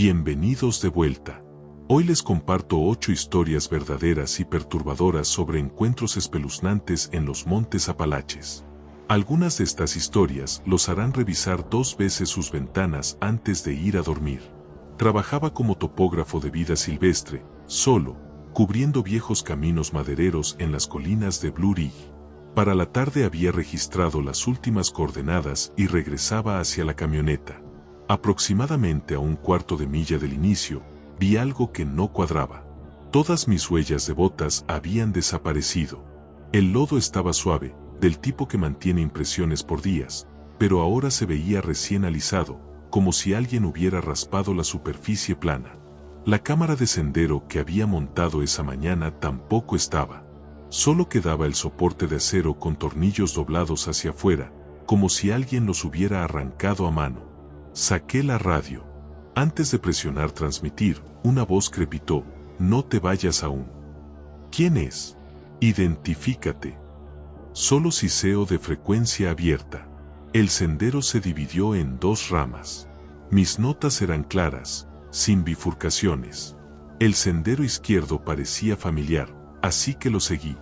Bienvenidos de vuelta. Hoy les comparto 8 historias verdaderas y perturbadoras sobre encuentros espeluznantes en los Montes Apalaches. Algunas de estas historias los harán revisar 2 veces sus ventanas antes de ir a dormir. Trabajaba como topógrafo de vida silvestre, solo, cubriendo viejos caminos madereros en las colinas de Blue Ridge. Para la tarde había registrado las últimas coordenadas y regresaba hacia la camioneta. Aproximadamente a 1/4 de milla del inicio, vi algo que no cuadraba. Todas mis huellas de botas habían desaparecido. El lodo estaba suave, del tipo que mantiene impresiones por días, pero ahora se veía recién alisado, como si alguien hubiera raspado la superficie plana. La cámara de sendero que había montado esa mañana tampoco estaba. Solo quedaba el soporte de acero con tornillos doblados hacia afuera, como si alguien los hubiera arrancado a mano. Saqué la radio. Antes de presionar transmitir, una voz crepitó: «No te vayas aún». «¿Quién es? Identifícate». Solo siseo de frecuencia abierta. El sendero se dividió en 2 ramas. Mis notas eran claras, sin bifurcaciones. El sendero izquierdo parecía familiar, así que lo seguí.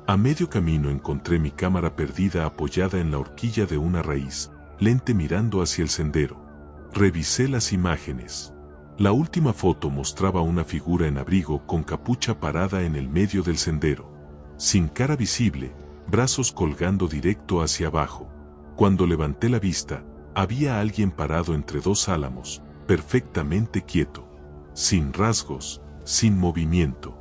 A medio camino encontré mi cámara perdida apoyada en la horquilla de una raíz, lente mirando hacia el sendero. Revisé las imágenes. La última foto mostraba una figura en abrigo con capucha parada en el medio del sendero. Sin cara visible, brazos colgando directo hacia abajo. Cuando levanté la vista, había alguien parado entre 2 álamos, perfectamente quieto. Sin rasgos, sin movimiento.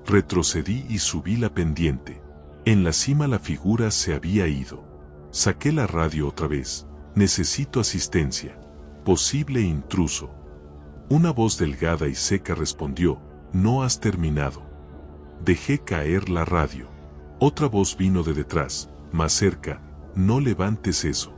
Retrocedí y subí la pendiente. En la cima la figura se había ido. Saqué la radio otra vez. «Necesito asistencia. Posible intruso». Una voz delgada y seca respondió: «No has terminado». Dejé caer la radio. Otra voz vino de detrás, más cerca: «No levantes eso».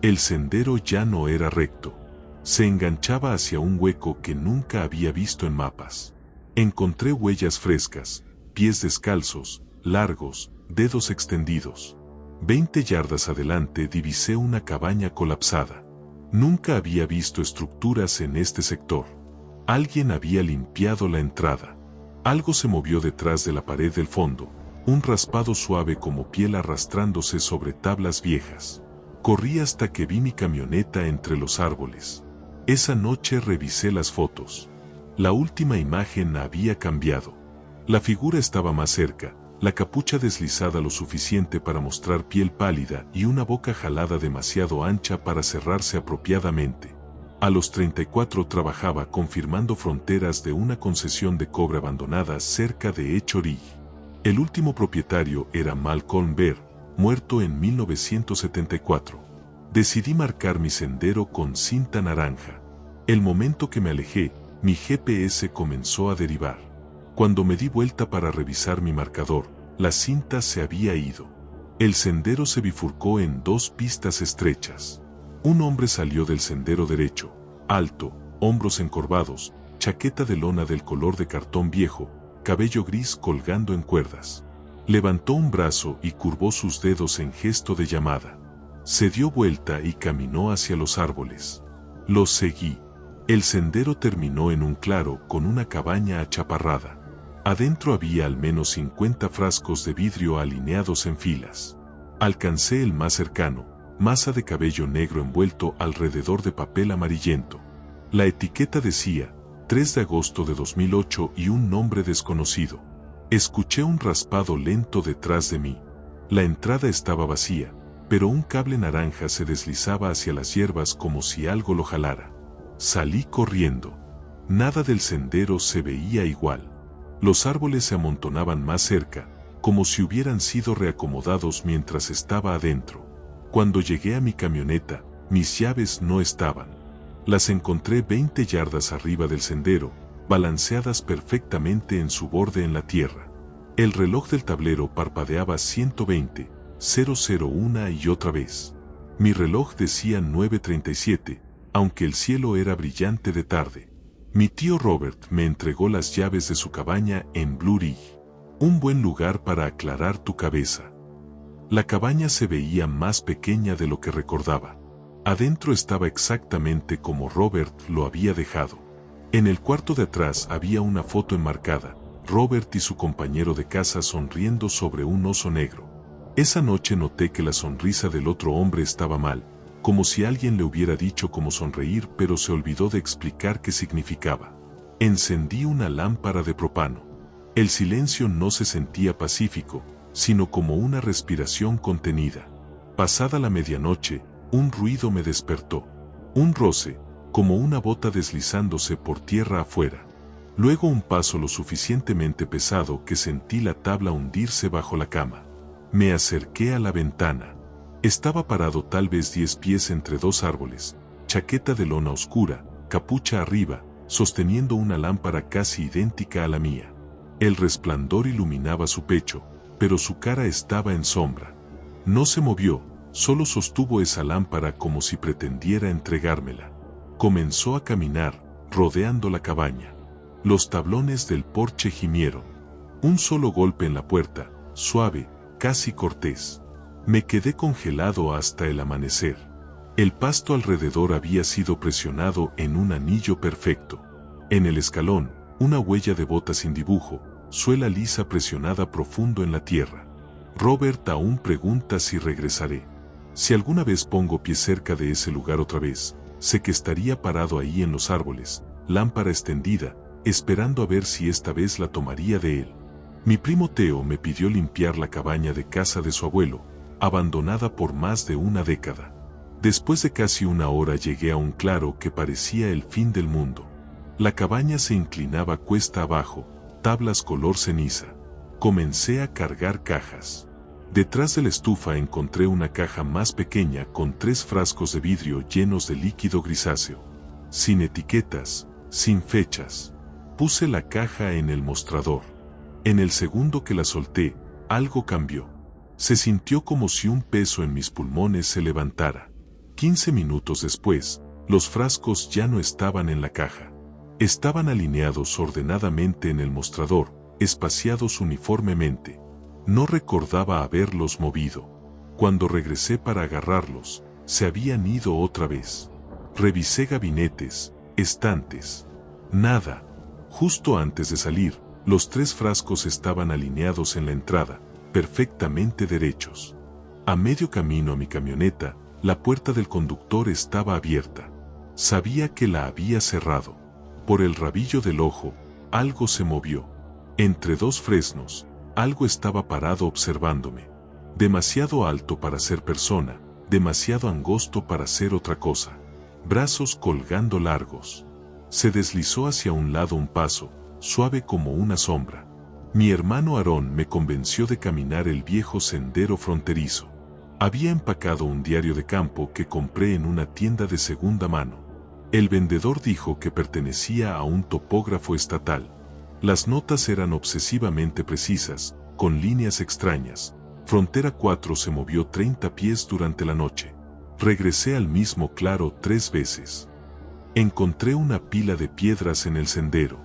El sendero ya no era recto. Se enganchaba hacia un hueco que nunca había visto en mapas. Encontré huellas frescas, pies descalzos, largos, dedos extendidos. 20 yardas adelante divisé una cabaña colapsada. Nunca había visto estructuras en este sector. Alguien había limpiado la entrada. Algo se movió detrás de la pared del fondo, un raspado suave como piel arrastrándose sobre tablas viejas. Corrí hasta que vi mi camioneta entre los árboles. Esa noche revisé las fotos. La última imagen había cambiado. La figura estaba más cerca, la capucha deslizada lo suficiente para mostrar piel pálida y una boca jalada demasiado ancha para cerrarse apropiadamente. A los 34 trabajaba confirmando fronteras de una concesión de cobre abandonada cerca de Echorig. El último propietario era Malcolm Bear, muerto en 1974. Decidí marcar mi sendero con cinta naranja. El momento que me alejé, mi GPS comenzó a derivar. Cuando me di vuelta para revisar mi marcador, la cinta se había ido. El sendero se bifurcó en 2 pistas estrechas. Un hombre salió del sendero derecho, alto, hombros encorvados, chaqueta de lona del color de cartón viejo, cabello gris colgando en cuerdas. Levantó un brazo y curvó sus dedos en gesto de llamada. Se dio vuelta y caminó hacia los árboles. Lo seguí. El sendero terminó en un claro con una cabaña achaparrada. Adentro había al menos 50 frascos de vidrio alineados en filas. Alcancé el más cercano, masa de cabello negro envuelto alrededor de papel amarillento. La etiqueta decía: 3 de agosto de 2008 y un nombre desconocido. Escuché un raspado lento detrás de mí. La entrada estaba vacía, pero un cable naranja se deslizaba hacia las hierbas como si algo lo jalara. Salí corriendo. Nada del sendero se veía igual. Los árboles se amontonaban más cerca, como si hubieran sido reacomodados mientras estaba adentro. Cuando llegué a mi camioneta, mis llaves no estaban. Las encontré 20 yardas arriba del sendero, balanceadas perfectamente en su borde en la tierra. El reloj del tablero parpadeaba 120, 001 y otra vez. Mi reloj decía 9:37, aunque el cielo era brillante de tarde. Mi tío Robert me entregó las llaves de su cabaña en Blue Ridge. Un buen lugar para aclarar tu cabeza. La cabaña se veía más pequeña de lo que recordaba. Adentro estaba exactamente como Robert lo había dejado. En el cuarto de atrás había una foto enmarcada, Robert y su compañero de casa sonriendo sobre un oso negro. Esa noche noté que la sonrisa del otro hombre estaba mal, como si alguien le hubiera dicho cómo sonreír, pero se olvidó de explicar qué significaba. Encendí una lámpara de propano. El silencio no se sentía pacífico, sino como una respiración contenida. Pasada la medianoche, un ruido me despertó. Un roce, como una bota deslizándose por tierra afuera. Luego un paso lo suficientemente pesado que sentí la tabla hundirse bajo la cama. Me acerqué a la ventana. Estaba parado tal vez 10 pies entre dos árboles, chaqueta de lona oscura, capucha arriba, sosteniendo una lámpara casi idéntica a la mía. El resplandor iluminaba su pecho, pero su cara estaba en sombra. No se movió, solo sostuvo esa lámpara como si pretendiera entregármela. Comenzó a caminar, rodeando la cabaña. Los tablones del porche gimieron. Un solo golpe en la puerta, suave, casi cortés. Me quedé congelado hasta el amanecer. El pasto alrededor había sido presionado en un anillo perfecto. En el escalón, una huella de bota sin dibujo, suela lisa presionada profundo en la tierra. Robert aún pregunta si regresaré. Si alguna vez pongo pie cerca de ese lugar otra vez, sé que estaría parado ahí en los árboles, lámpara extendida, esperando a ver si esta vez la tomaría de él. Mi primo Teo me pidió limpiar la cabaña de casa de su abuelo, abandonada por más de una década. Después de casi una hora llegué a un claro que parecía el fin del mundo. La cabaña se inclinaba cuesta abajo, tablas color ceniza. Comencé a cargar cajas. Detrás de la estufa encontré una caja más pequeña con 3 frascos de vidrio llenos de líquido grisáceo. Sin etiquetas, sin fechas. Puse la caja en el mostrador. En el segundo que la solté, algo cambió. Se sintió como si un peso en mis pulmones se levantara. 15 minutos después, los frascos ya no estaban en la caja. Estaban alineados ordenadamente en el mostrador, espaciados uniformemente. No recordaba haberlos movido. Cuando regresé para agarrarlos, se habían ido otra vez. Revisé gabinetes, estantes. Nada. Justo antes de salir, los 3 frascos estaban alineados en la entrada, perfectamente derechos. A medio camino a mi camioneta, la puerta del conductor estaba abierta. Sabía que la había cerrado. Por el rabillo del ojo, algo se movió. Entre 2 fresnos, algo estaba parado observándome. Demasiado alto para ser persona, demasiado angosto para ser otra cosa. Brazos colgando largos. Se deslizó hacia un lado un paso, suave como una sombra. Mi hermano Aarón me convenció de caminar el viejo sendero fronterizo. Había empacado un diario de campo que compré en una tienda de segunda mano. El vendedor dijo que pertenecía a un topógrafo estatal. Las notas eran obsesivamente precisas, con líneas extrañas. Frontera 4 se movió 30 pies durante la noche. Regresé al mismo claro 3 veces. Encontré una pila de piedras en el sendero.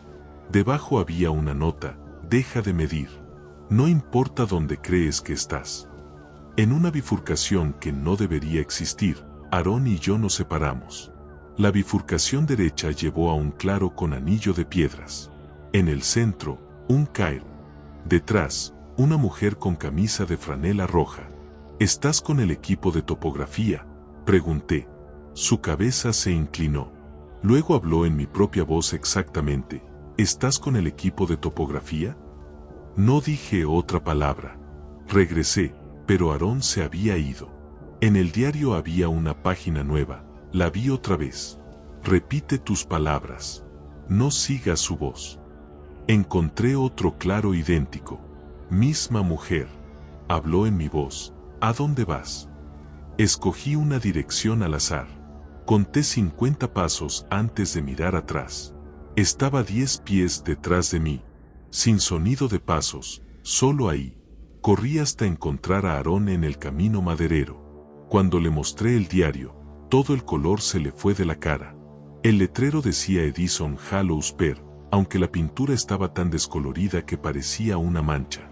Debajo había una nota: deja de medir. No importa dónde crees que estás. En una bifurcación que no debería existir, Aarón y yo nos separamos. La bifurcación derecha llevó a un claro con anillo de piedras. En el centro, un cairn. Detrás, una mujer con camisa de franela roja. ¿Estás con el equipo de topografía?, pregunté. Su cabeza se inclinó. Luego habló en mi propia voz exactamente: ¿estás con el equipo de topografía? No dije otra palabra. Regresé, pero Aarón se había ido. En el diario había una página nueva. La vi otra vez. Repite tus palabras. No sigas su voz. Encontré otro claro idéntico. Misma mujer. Habló en mi voz. ¿A dónde vas? Escogí una dirección al azar. Conté 50 pasos antes de mirar atrás. Estaba 10 pies detrás de mí. Sin sonido de pasos, solo ahí. Corrí hasta encontrar a Aarón en el camino maderero. Cuando le mostré el diario, todo el color se le fue de la cara. El letrero decía Edison Hallows Per, aunque la pintura estaba tan descolorida que parecía una mancha.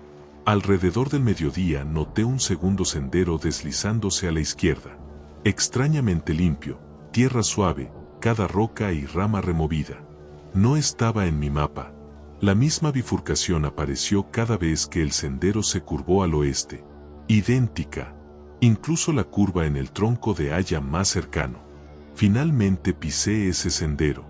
Alrededor del mediodía noté un segundo sendero deslizándose a la izquierda. Extrañamente limpio, tierra suave, cada roca y rama removida. No estaba en mi mapa. La misma bifurcación apareció cada vez que el sendero se curvó al oeste. Idéntica. Incluso la curva en el tronco de haya más cercano. Finalmente pisé ese sendero.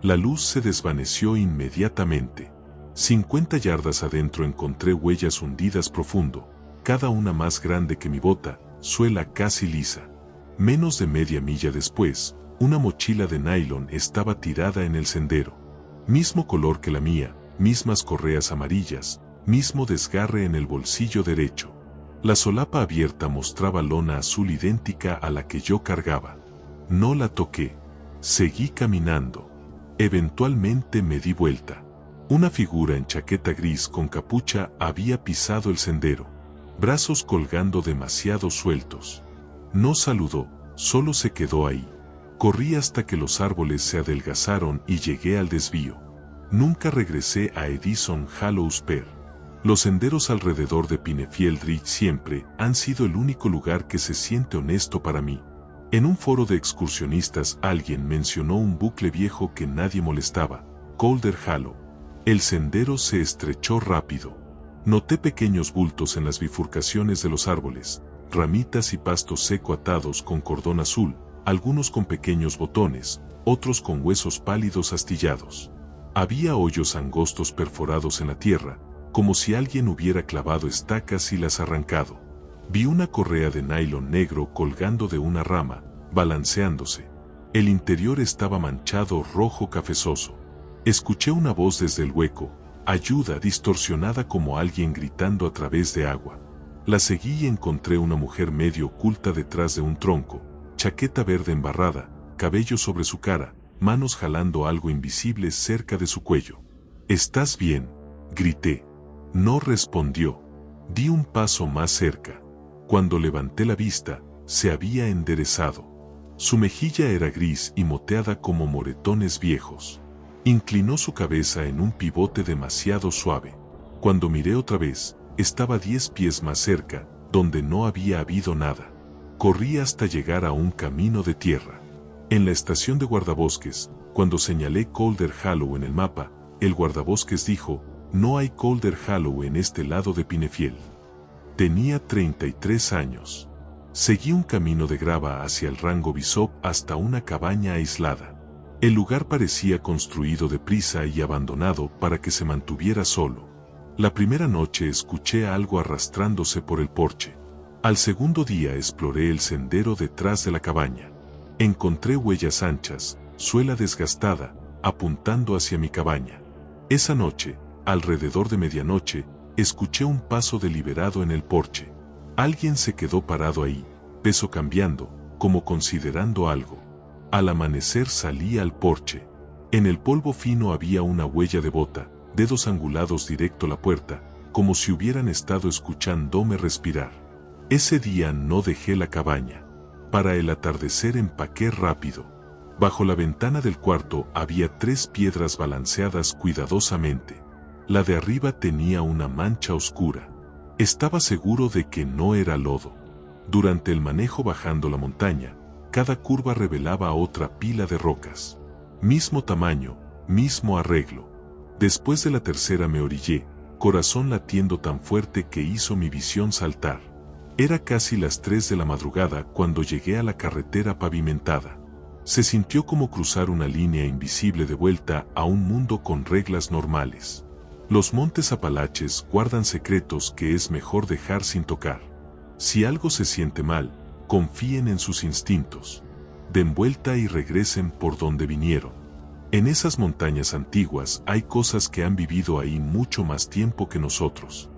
La luz se desvaneció inmediatamente. 50 yardas adentro encontré huellas hundidas profundo, cada una más grande que mi bota, suela casi lisa. Menos de media milla después, una mochila de nylon estaba tirada en el sendero. Mismo color que la mía, mismas correas amarillas, mismo desgarre en el bolsillo derecho. La solapa abierta mostraba lona azul idéntica a la que yo cargaba. No la toqué. Seguí caminando. Eventualmente me di vuelta. Una figura en chaqueta gris con capucha había pisado el sendero, brazos colgando demasiado sueltos. No saludó, solo se quedó ahí. Corrí hasta que los árboles se adelgazaron y llegué al desvío. Nunca regresé a Edison Hallows Peak. Los senderos alrededor de Pinefield Ridge siempre han sido el único lugar que se siente honesto para mí. En un foro de excursionistas alguien mencionó un bucle viejo que nadie molestaba, Calder Hollow. El sendero se estrechó rápido. Noté pequeños bultos en las bifurcaciones de los árboles, ramitas y pasto seco atados con cordón azul, algunos con pequeños botones, otros con huesos pálidos astillados. Había hoyos angostos perforados en la tierra, como si alguien hubiera clavado estacas y las arrancado. Vi una correa de nylon negro colgando de una rama, balanceándose. El interior estaba manchado rojo cafezoso. Escuché una voz desde el hueco, ayuda, distorsionada como alguien gritando a través de agua. La seguí y encontré una mujer medio oculta detrás de un tronco, chaqueta verde embarrada, cabello sobre su cara, manos jalando algo invisible cerca de su cuello. ¿Estás bien?, grité. No respondió. Di un paso más cerca. Cuando levanté la vista, se había enderezado. Su mejilla era gris y moteada como moretones viejos. Inclinó su cabeza en un pivote demasiado suave. Cuando miré otra vez, estaba 10 pies más cerca, donde no había habido nada. Corrí hasta llegar a un camino de tierra. En la estación de guardabosques, cuando señalé Calder Hollow en el mapa, el guardabosques dijo, no hay Calder Hollow en este lado de Pinefield. Tenía 33 años. Seguí un camino de grava hacia el rango Bishop hasta una cabaña aislada. El lugar parecía construido deprisa y abandonado para que se mantuviera solo. La primera noche escuché algo arrastrándose por el porche. Al segundo día exploré el sendero detrás de la cabaña. Encontré huellas anchas, suela desgastada, apuntando hacia mi cabaña. Esa noche, alrededor de medianoche, escuché un paso deliberado en el porche. Alguien se quedó parado ahí, peso cambiando, como considerando algo. Al amanecer salí al porche. En el polvo fino había una huella de bota, dedos angulados directo a la puerta, como si hubieran estado escuchándome respirar. Ese día no dejé la cabaña. Para el atardecer empaqué rápido. Bajo la ventana del cuarto había 3 piedras balanceadas cuidadosamente. La de arriba tenía una mancha oscura. Estaba seguro de que no era lodo. Durante el manejo bajando la montaña, cada curva revelaba otra pila de rocas. Mismo tamaño, mismo arreglo. Después de la tercera me orillé, corazón latiendo tan fuerte que hizo mi visión saltar. Era casi las 3 de la madrugada cuando llegué a la carretera pavimentada. Se sintió como cruzar una línea invisible de vuelta a un mundo con reglas normales. Los montes Apalaches guardan secretos que es mejor dejar sin tocar. Si algo se siente mal, confíen en sus instintos. Den vuelta y regresen por donde vinieron. En esas montañas antiguas hay cosas que han vivido ahí mucho más tiempo que nosotros.